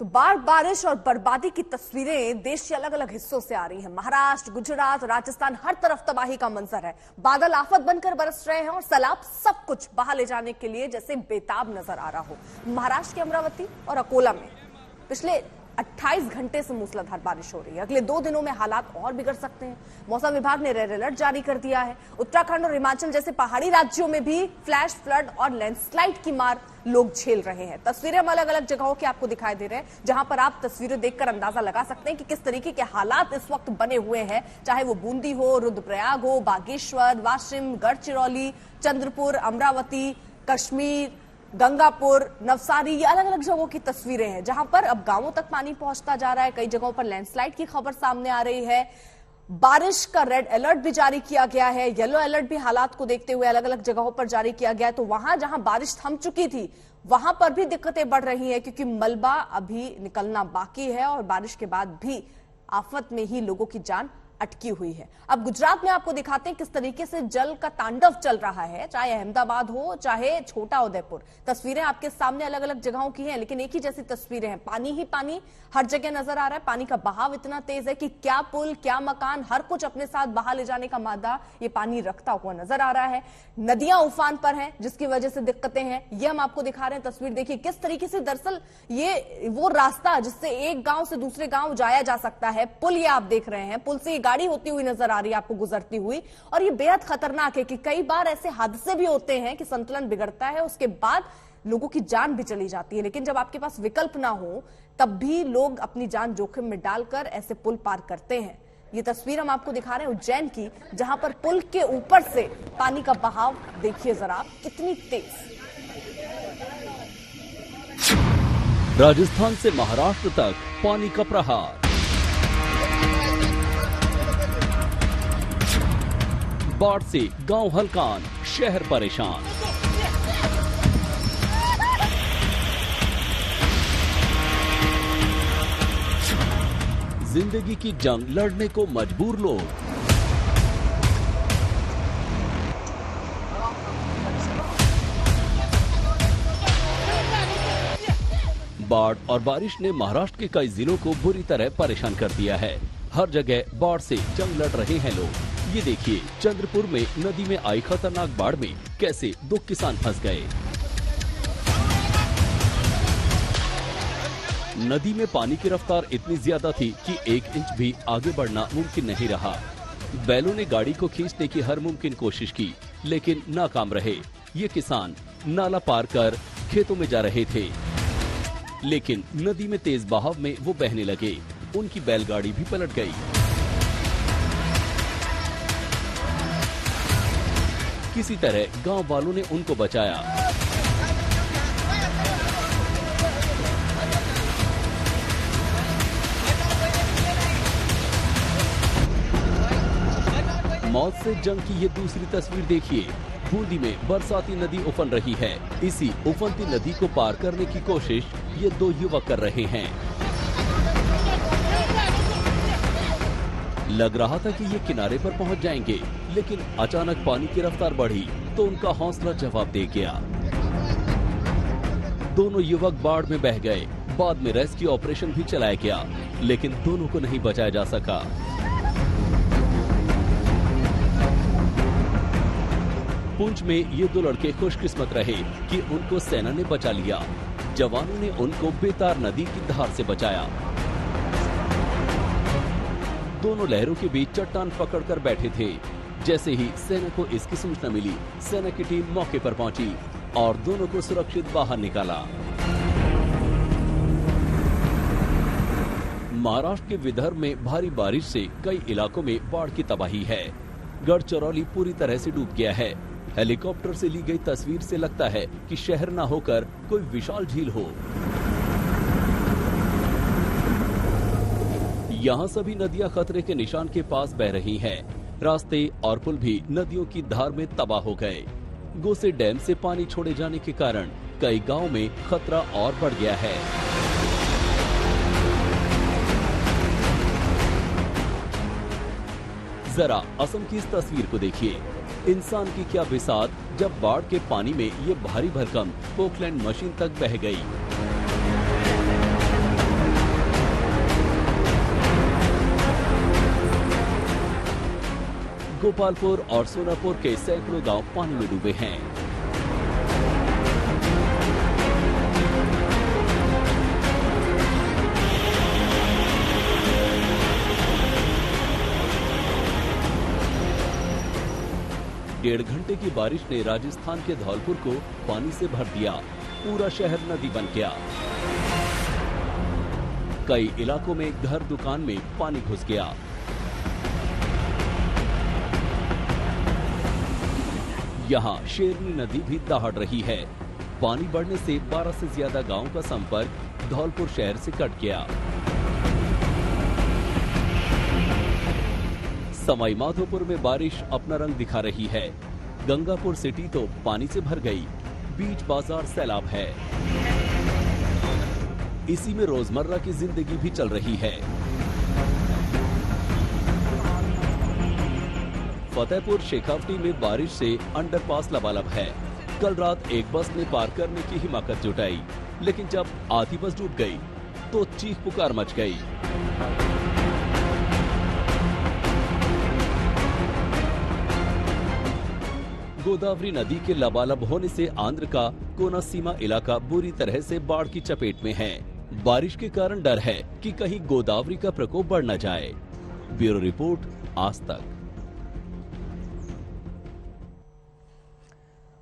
तो बाढ़, बारिश और बर्बादी की तस्वीरें देश के अलग अलग हिस्सों से आ रही हैं। महाराष्ट्र, गुजरात, राजस्थान, हर तरफ तबाही का मंजर है। बादल आफत बनकर बरस रहे हैं और सैलाब सब कुछ बहा ले जाने के लिए जैसे बेताब नजर आ रहा हो। महाराष्ट्र के अमरावती और अकोला में पिछले 28 घंटे से मूसलाधार बारिश हो रही है। अगले 2 दिनों में हालात और बिगड़ सकते हैं। मौसम विभाग ने रेड अलर्ट जारी कर दिया है। उत्तराखंड और हिमाचल जैसे पहाड़ी राज्यों में भी फ्लैश फ्लड और लैंडस्लाइड की मार लोग झेल रहे हैं। तस्वीरें हम अलग अलग जगहों की आपको दिखाई दे रहे हैं, जहां पर आप तस्वीरें देखकर अंदाजा लगा सकते हैं कि किस तरीके के हालात इस वक्त बने हुए हैं। चाहे वो बूंदी हो, रुद्रप्रयाग हो, बागेश्वर, वाशिम, गढ़चिरौली, चंद्रपुर, अमरावती, कश्मीर, गंगापुर, नवसारी, ये अलग अलग जगहों की तस्वीरें हैं जहां पर अब गांवों तक पानी पहुंचता जा रहा है। कई जगहों पर लैंडस्लाइड की खबर सामने आ रही है। बारिश का रेड अलर्ट भी जारी किया गया है। येलो अलर्ट भी हालात को देखते हुए अलग अलग जगहों पर जारी किया गया है। तो वहां जहां बारिश थम चुकी थी वहां पर भी दिक्कतें बढ़ रही है, क्योंकि मलबा अभी निकलना बाकी है और बारिश के बाद भी आफत में ही लोगों की जान अटकी हुई है। अब गुजरात में आपको दिखाते हैं किस तरीके से जल का तांडव चल रहा है, चाहे अहमदाबाद हो चाहे छोटा उदयपुर। तस्वीरें आपके सामने अलग अलग जगहों की हैं, लेकिन एक ही जैसी तस्वीरें हैं। पानी ही पानी हर जगह नजर आ रहा है। पानी का बहाव इतना तेज है कि क्या पुल, क्या मकान, हर कुछ अपने साथ बहा ले जाने का मादा ये पानी रखता हुआ नजर आ रहा है। नदियां उफान पर हैं, जिसकी वजह से दिक्कतें हैं। ये हम आपको दिखा रहे हैं तस्वीर। देखिए किस तरीके से दरअसल ये वो रास्ता जिससे एक गांव से दूसरे गांव जाया जा सकता है, पुल ये आप देख रहे हैं। पुल से गाड़ी होती हुई नजर आ रही है आपको गुजरती हुई, और ये बेहद खतरनाक है कि कई बार ऐसे हादसे भी होते हैं कि संतुलन बिगड़ता है, उसके बाद लोगों की जान भी चली जाती है। लेकिन जब आपके पास विकल्प ना हो तब भी लोग अपनी जान जोखिम में डालकर ऐसे पुल पार करते हैं। ये तस्वीर हम आपको दिखा रहे हैं उज्जैन की, जहां पर पुल के ऊपर से पानी का बहाव देखिए जरा कितनी तेज। राजस्थान से महाराष्ट्र तक पानी का प्रहार। बाढ़ से गांव हलकान, शहर परेशान। जिंदगी की जंग लड़ने को मजबूर लोग। बाढ़ और बारिश ने महाराष्ट्र के कई जिलों को बुरी तरह परेशान कर दिया है। हर जगह बाढ़ से जंग लड़ रहे हैं लोग। ये देखिए चंद्रपुर में नदी में आई खतरनाक बाढ़ में कैसे 2 किसान फंस गए। नदी में पानी की रफ्तार इतनी ज्यादा थी कि 1 इंच भी आगे बढ़ना मुमकिन नहीं रहा। बैलों ने गाड़ी को खींचने की हर मुमकिन कोशिश की, लेकिन नाकाम रहे। ये किसान नाला पार कर खेतों में जा रहे थे, लेकिन नदी में तेज बहाव में वो बहने लगे। उनकी बैलगाड़ी भी पलट गई। किसी तरह गांव वालों ने उनको बचाया। मौत से जंग की ये दूसरी तस्वीर देखिए। बूंदी में बरसाती नदी उफन रही है। इसी उफनती नदी को पार करने की कोशिश ये 2 युवक कर रहे हैं। लग रहा था कि ये किनारे पर पहुंच जाएंगे, लेकिन अचानक पानी की रफ्तार बढ़ी तो उनका हौसला जवाब दे गया। दोनों युवक बाढ़ में बह गए। बाद में रेस्क्यू ऑपरेशन भी चलाया गया, लेकिन दोनों को नहीं बचाया जा सका। पुंछ में ये 2 लड़के खुशकिस्मत रहे कि उनको सेना ने बचा लिया। जवानों ने उनको बेतार नदी की धार से बचाया। दोनों लहरों के बीच चट्टान पकड़कर बैठे थे। जैसे ही सेना को इसकी सूचना मिली, सेना की टीम मौके पर पहुंची और दोनों को सुरक्षित बाहर निकाला। महाराष्ट्र के विदर्भ में भारी बारिश से कई इलाकों में बाढ़ की तबाही है। गढ़चिरौली पूरी तरह से डूब गया है। हेलीकॉप्टर से ली गई तस्वीर से लगता है कि शहर न होकर कोई विशाल झील हो। यहाँ सभी नदियां खतरे के निशान के पास बह रही हैं। रास्ते और पुल भी नदियों की धार में तबाह हो गए। गोसे डैम से पानी छोड़े जाने के कारण कई गांवों में खतरा और बढ़ गया है। जरा असम की इस तस्वीर को देखिए। इंसान की क्या बिसात जब बाढ़ के पानी में ये भारी भरकम पोकलैंड मशीन तक बह गई। गोपालपुर और सोनापुर के सैकड़ों गांव पानी में डूबे हैं। डेढ़ घंटे की बारिश ने राजस्थान के धौलपुर को पानी से भर दिया। पूरा शहर नदी बन गया। कई इलाकों में घर दुकान में पानी घुस गया। यहाँ शेरनी नदी भी दहाड़ रही है। पानी बढ़ने से 12 से ज्यादा गांवों का संपर्क धौलपुर शहर से कट गया। सवाई माधोपुर में बारिश अपना रंग दिखा रही है। गंगापुर सिटी तो पानी से भर गई। बीच बाजार सैलाब है। इसी में रोजमर्रा की जिंदगी भी चल रही है। फतेहपुर शेखावटी में बारिश से अंडरपास लबालब है। कल रात एक बस ने पार करने की हिमाकत जुटाई, लेकिन जब आधी बस डूब गई तो चीख पुकार मच गई। गोदावरी नदी के लबालब होने से आंध्र का कोनासीमा इलाका बुरी तरह से बाढ़ की चपेट में है। बारिश के कारण डर है कि कहीं गोदावरी का प्रकोप बढ़ न जाए। ब्यूरो रिपोर्ट, आज तक।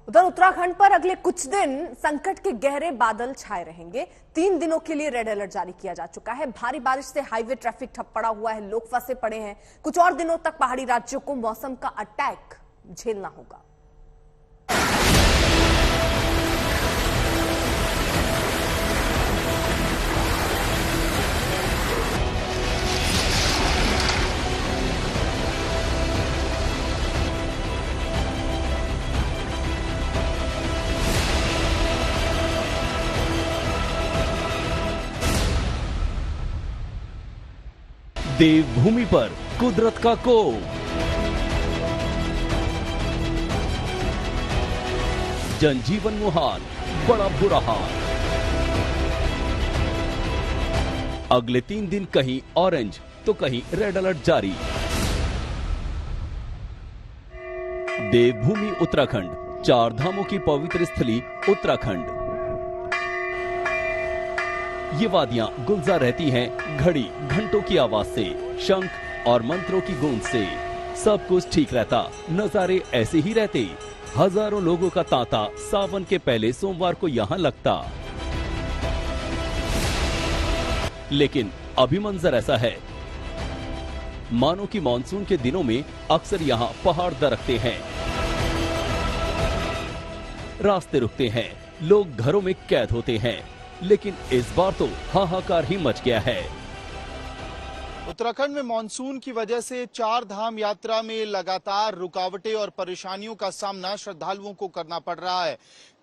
उधर उत्तराखंड पर अगले कुछ दिन संकट के गहरे बादल छाए रहेंगे। 3 दिनों के लिए रेड अलर्ट जारी किया जा चुका है। भारी बारिश से हाईवे ट्रैफिक ठप पड़ा हुआ है। लोग फंसे पड़े हैं। कुछ और दिनों तक पहाड़ी राज्यों को मौसम का अटैक झेलना होगा। देवभूमि पर कुदरत का कोप। जनजीवन मुहाल, बड़ा बुरा हाल। अगले 3 दिन कहीं ऑरेंज तो कहीं रेड अलर्ट जारी। देवभूमि उत्तराखंड, 4 धामों की पवित्र स्थली उत्तराखंड। ये वादियां गुलजार रहती हैं घड़ी घंटों की आवाज से, शंख और मंत्रों की गूंज से। सब कुछ ठीक रहता, नजारे ऐसे ही रहते। हजारों लोगों का तांता सावन के पहले सोमवार को यहाँ लगता। लेकिन अभी मंजर ऐसा है मानो कि मानसून के दिनों में अक्सर यहाँ पहाड़ दरकते हैं, रास्ते रुकते हैं, लोग घरों में कैद होते हैं। लेकिन इस बार तो हाहाकार ही मच गया है। उत्तराखंड में मानसून की वजह से 4 धाम यात्रा में लगातार रुकावटें और परेशानियों का सामना श्रद्धालुओं को करना पड़ रहा है।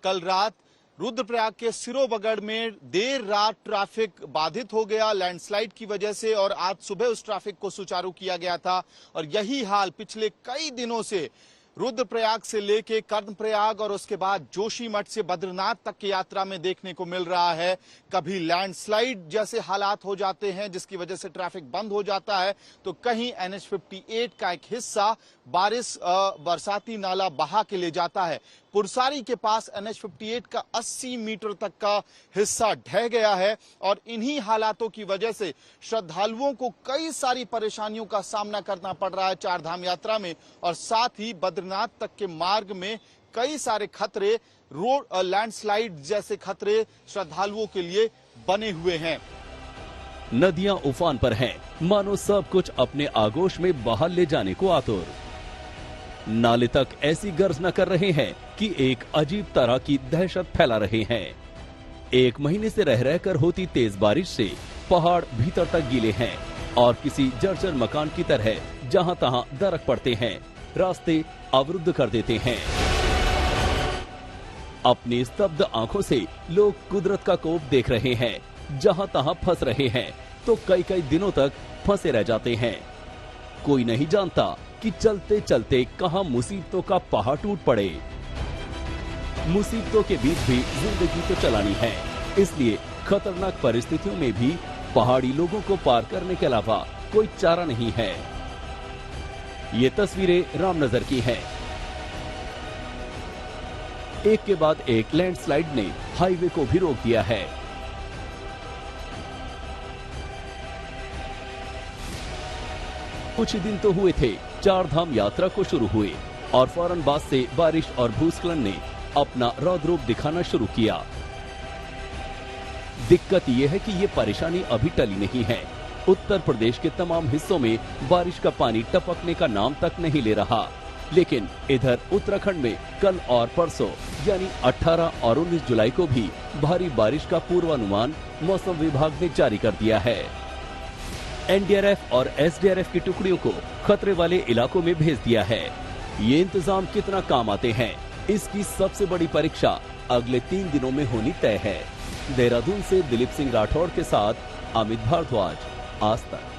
कल रात रुद्रप्रयाग के सिरोबगढ़ में देर रात ट्रैफिक बाधित हो गया लैंडस्लाइड की वजह से, और आज सुबह उस ट्रैफिक को सुचारू किया गया था। और यही हाल पिछले कई दिनों से रुद्रप्रयाग से लेके कर्णप्रयाग और उसके बाद जोशीमठ से बद्रीनाथ तक की यात्रा में देखने को मिल रहा है। कभी लैंडस्लाइड जैसे हालात हो जाते हैं जिसकी वजह से ट्रैफिक बंद हो जाता है, तो कहीं NH58 का एक हिस्सा बारिश बरसाती नाला बहा के ले जाता है। पुरसारी के पास NH58 का 80 मीटर तक का हिस्सा ढह गया है, और इन्हीं हालातों की वजह से श्रद्धालुओं को कई सारी परेशानियों का सामना करना पड़ रहा है 4 धाम यात्रा में। और साथ ही बद्रीनाथ तक के मार्ग में कई सारे खतरे, रोड लैंडस्लाइड जैसे खतरे श्रद्धालुओं के लिए बने हुए हैं। नदियां उफान पर हैं, मानो सब कुछ अपने आगोश में बहा ले जाने को आतुर। नाले तक ऐसी गर्जना कर रहे हैं कि एक अजीब तरह की दहशत फैला रहे हैं। 1 महीने से रह रहकर होती तेज बारिश से पहाड़ भीतर तक गीले हैं, और किसी जर्जर मकान की तरह जहां तहां दरक पड़ते हैं, रास्ते अवरुद्ध कर देते हैं। अपनी स्तब्ध आंखों से लोग कुदरत का कोप देख रहे हैं। जहां तहां फंस रहे हैं तो कई कई दिनों तक फंसे रह जाते हैं। कोई नहीं जानता कि चलते चलते कहां मुसीबतों का पहाड़ टूट पड़े। मुसीबतों के बीच भी जिंदगी तो चलानी है, इसलिए खतरनाक परिस्थितियों में भी पहाड़ी लोगों को पार करने के अलावा कोई चारा नहीं है। ये तस्वीरें रामनगर की हैं। एक के बाद एक लैंडस्लाइड ने हाईवे को भी रोक दिया है। कुछ ही दिन तो हुए थे चार धाम यात्रा को शुरू हुए और फौरन बाद से बारिश और भूस्खलन ने अपना रौद्र रूप दिखाना शुरू किया। दिक्कत यह है कि ये परेशानी अभी टली नहीं है। उत्तर प्रदेश के तमाम हिस्सों में बारिश का पानी टपकने का नाम तक नहीं ले रहा, लेकिन इधर उत्तराखंड में कल और परसों यानी 18 और 19 जुलाई को भी भारी बारिश का पूर्वानुमान मौसम विभाग ने जारी कर दिया है। एनडीआरएफ और एसडीआरएफ की टुकड़ियों को खतरे वाले इलाकों में भेज दिया है। ये इंतजाम कितना काम आते हैं, इसकी सबसे बड़ी परीक्षा अगले 3 दिनों में होनी तय है। देहरादून से दिलीप सिंह राठौड़ के साथ अमित भारद्वाज, आज तक।